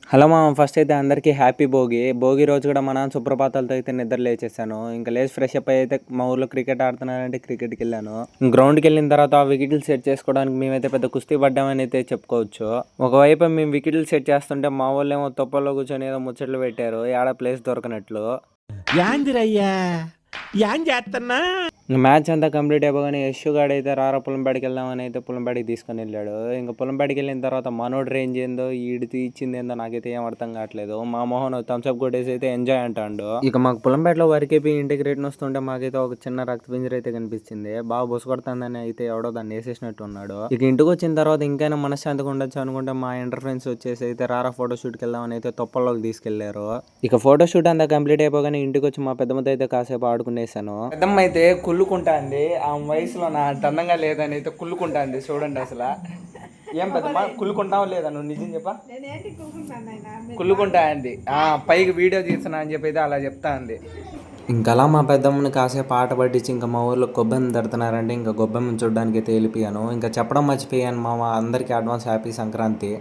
Hello మామ! First అయితే అందరికీ హ్యాపీ భోగి. భోగి రోజు కూడా మా నాన్న సుప్రభాతాలతో అయితే నిద్ర లేచేసాను. ఇంక లేచి ఫ్రెష్ అప్ అయితే మా ఊర్లో క్రికెట్ ఆడుతున్నారంటే క్రికెట్‌కెళ్ళాను. గ్రౌండ్‌కెళ్ళిన తర్వాత ఆ వికెట్లు సెట్ చేసుకోవడానికి మేమైతే పెద్ద కుస్తీ పడ్డామని అయితే చెప్పుకోవచ్చు. ఒకవైపు మేము వికెట్లు సెట్ చేస్తుంటే మా వోళ్ళేమో తుప్పల్లో కూర్చొని ఏదో ముచ్చట్లు పెట్టారు. యాడ ప్లేస్ దొరకనట్లు. యాందిరయ్యా యాం చేస్తున్నా ఇంక మ్యాచ్ అంతా కంప్లీట్ అయిపోగానే యష్ గాడైతే రారా పొలం బడికి వెళ్దామని అయితే పొలం బడికి తీసుకొని వెళ్ళాడు. ఇంక పొలం బడికి వెళ్ళిన తర్వాత మనోడి రేంజ్ ఏందో ఈడు ఇచ్చింది ఏందో నాకైతే ఏం అర్థం కావట్లేదు. మా మోహన్ థమ్స్అప్ కొట్టేసి అయితే ఎంజాయ్ అంటాడు. ఇక మాకు పొలంపేటలో వరకేపీ ఇంటికి రిటర్న్ వస్తుంటే మాకైతే ఒక చిన్న రక్త పింజర అయితే కనిపించింది. బాగా బొసు కొడుతుందని అయితే ఎవడో దాన్ని వేసేసినట్టు ఉన్నాడు. ఇక ఇంటికి వచ్చిన తర్వాత ఇంకైనా మనశ్శాంతిగా ఉండొచ్చు అనుకుంటే మా ఇంటర్ ఫ్రెండ్స్ వచ్చేసి అయితే రారా ఫోటోషూట్కి వెళ్దామని అయితే తొప్పల్లోకి తీసుకెళ్లారు. ఇక ఫోటోషూట్ అంతా కంప్లీట్ అయిపోగానే ఇంటికి వచ్చి మా పెద్దమ్మతో అయితే కాసేపు ఆడుకునేసాను. పెద్దమ్మ అయితే కుళ్ళుకుంటా అండి. ఆ వయసులో నా అందంగా లేదని అయితే కుళ్ళుకుంటా అండి. చూడండి అసలు ఏం పెద్దమ్మా కుళ్ళుకుంటావా లేదా? నువ్వు నిజం చెప్పా. కుళ్ళుకుంటా అండి. పైకి వీడియో తీస్తున్నా అని చెప్పి అయితే అలా చెప్తా అండి. ఇంకలా మా పెద్దమ్మని కాసేపు ఆట పట్టించి ఇంకా మా ఊర్లో గొబ్బెమ్మ తడుతున్నారంటే ఇంకా గొబ్బెమ్మ చూడడానికి అయితే వెళ్ళిపోయాను. ఇంకా చెప్పడం మర్చిపోయాను మామ, అందరికీ అడ్వాన్స్ హ్యాపీ సంక్రాంతి.